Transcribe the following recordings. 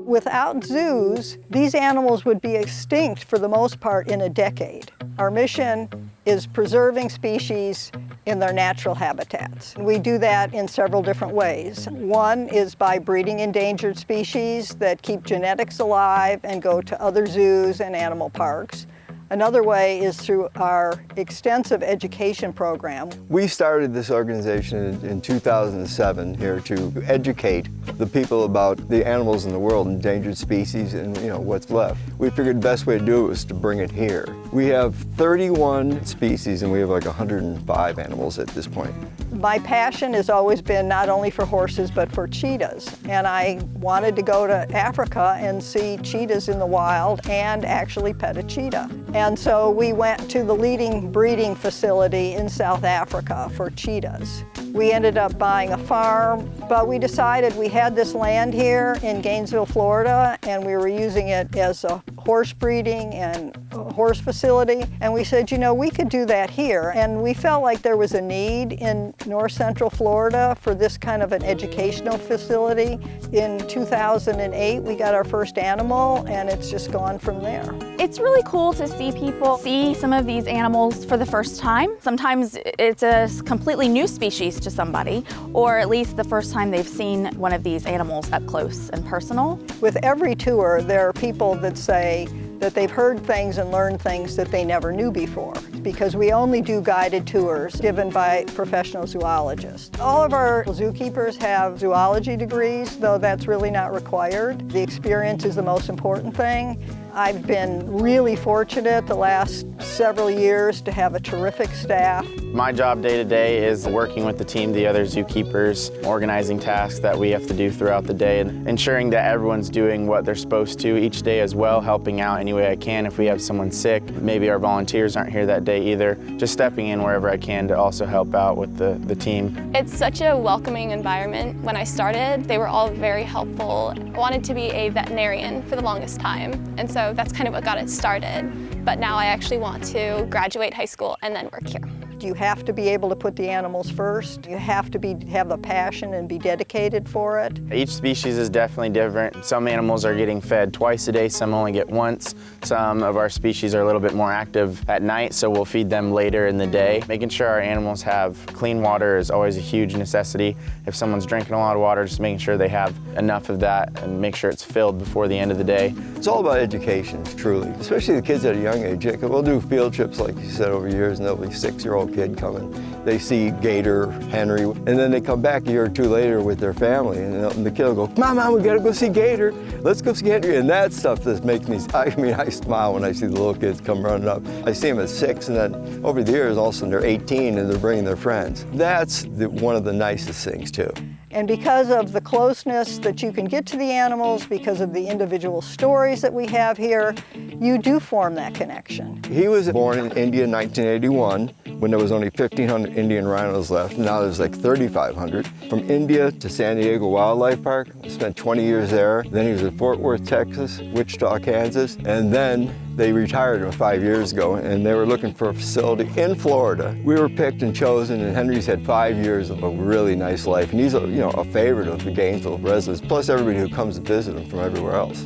Without zoos, these animals would be extinct for the most part in a decade. Our mission is preserving species in their natural habitats. We do that in several different ways. One is by breeding endangered species that keep genetics alive and go to other zoos and animal parks. Another way is through our extensive education program. We started this organization in 2007 here to educate the people about the animals in the world, endangered species, and what's left. We figured the best way to do it was to bring it here. We have 31 species and we have like 105 animals at this point. My passion has always been not only for horses but for cheetahs, and I wanted to go to Africa and see cheetahs in the wild and actually pet a cheetah. And so we went to the leading breeding facility in South Africa for cheetahs. We ended up buying a farm, but we decided we had this land here in Gainesville, Florida, and we were using it as a horse breeding and horse facility. And we said, we could do that here. And we felt like there was a need in North Central Florida for this kind of an educational facility. In 2008, we got our first animal, and it's just gone from there. It's really cool to see people see some of these animals for the first time. Sometimes it's a completely new species to somebody, or at least the first time they've seen one of these animals up close and personal. With every tour, there are people that say that they've heard things and learned things that they never knew before, because we only do guided tours given by professional zoologists. All of our zookeepers have zoology degrees, though that's really not required. The experience is the most important thing. I've been really fortunate the last several years to have a terrific staff. My job day to day is working with the team, the other zookeepers, organizing tasks that we have to do throughout the day, and ensuring that everyone's doing what they're supposed to each day as well, helping out any way I can if we have someone sick. Maybe our volunteers aren't here that day either. Just stepping in wherever I can to also help out with the team. It's such a welcoming environment. When I started, they were all very helpful. I wanted to be a veterinarian for the longest time, and so that's kind of what got it started. But now I actually want to graduate high school and then work here. You have to be able to put the animals first. You have to have the passion and be dedicated for it. Each species is definitely different. Some animals are getting fed twice a day, some only get once. Some of our species are a little bit more active at night, so we'll feed them later in the day. Making sure our animals have clean water is always a huge necessity. If someone's drinking a lot of water, just making sure they have enough of that and make sure it's filled before the end of the day. It's all about education, truly, especially the kids at a young age. We'll do field trips, like you said, over years, and there'll be a 6-year-old kid coming. They see Gator, Henry, and then they come back a year or two later with their family, and the kid will go, Mom, we gotta go see Gator. Let's go see Henry. And that stuff just makes me, I smile when I see the little kids come running up. I see them at 6, and then over the years, all of a sudden they're 18 and they're bringing their friends. That's one of the nicest things too. And because of the closeness that you can get to the animals, because of the individual stories that we have here, you do form that connection. He was born in India in 1981 when there was only 1,500 Indian rhinos left. Now there's like 3,500. From India to San Diego Wildlife Park, I spent 20 years there. Then he was at Fort Worth, Texas, Wichita, Kansas, and then they retired him 5 years ago, and they were looking for a facility in Florida. We were picked and chosen, and Henry's had 5 years of a really nice life, and he's a favorite of the Gainesville residents, plus everybody who comes to visit him from everywhere else.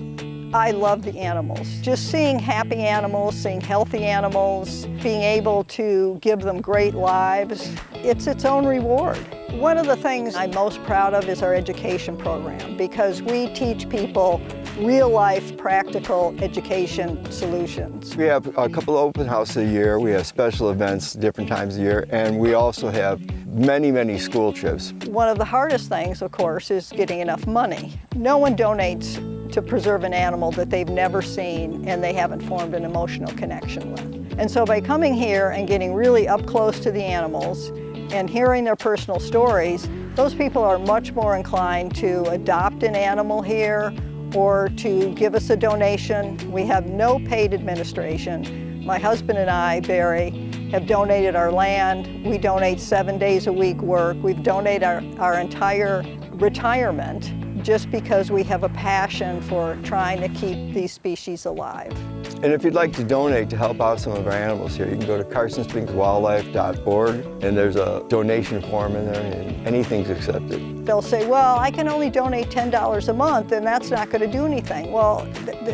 I love the animals. Just seeing happy animals, seeing healthy animals, being able to give them great lives, it's its own reward. One of the things I'm most proud of is our education program, because we teach people real-life, practical education solutions. We have a couple of open houses a year. We have special events different times a year, and we also have many, many school trips. One of the hardest things, of course, is getting enough money. No one donates to preserve an animal that they've never seen and they haven't formed an emotional connection with. And so by coming here and getting really up close to the animals and hearing their personal stories, those people are much more inclined to adopt an animal here or to give us a donation. We have no paid administration. My husband and I, Barry, have donated our land. We donate 7 days a week work. We've donated our entire retirement just because we have a passion for trying to keep these species alive. And if you'd like to donate to help out some of our animals here, you can go to carsonspringswildlife.org, and there's a donation form in there, and anything's accepted. They'll say, well, I can only donate $10 a month, and that's not going to do anything. Well,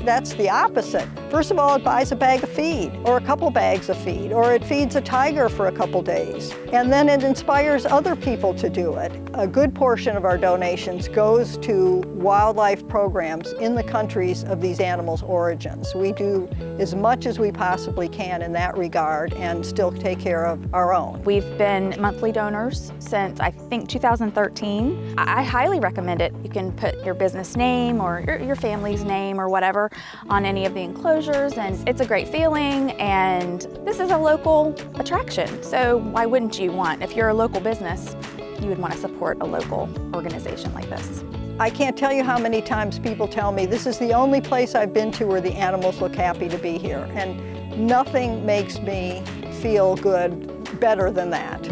that's the opposite. First of all, it buys a bag of feed, or a couple bags of feed, or it feeds a tiger for a couple days. And then it inspires other people to do it. A good portion of our donations goes to wildlife programs in the countries of these animals' origins. We do as much as we possibly can in that regard and still take care of our own. We've been monthly donors since, I think, 2013. I highly recommend it. You can put your business name or your family's name or whatever on any of the enclosures, and it's a great feeling, and this is a local attraction. So why wouldn't you want, if you're a local business, you would want to support a local organization like this. I can't tell you how many times people tell me, this is the only place I've been to where the animals look happy to be here. And nothing makes me feel good better than that.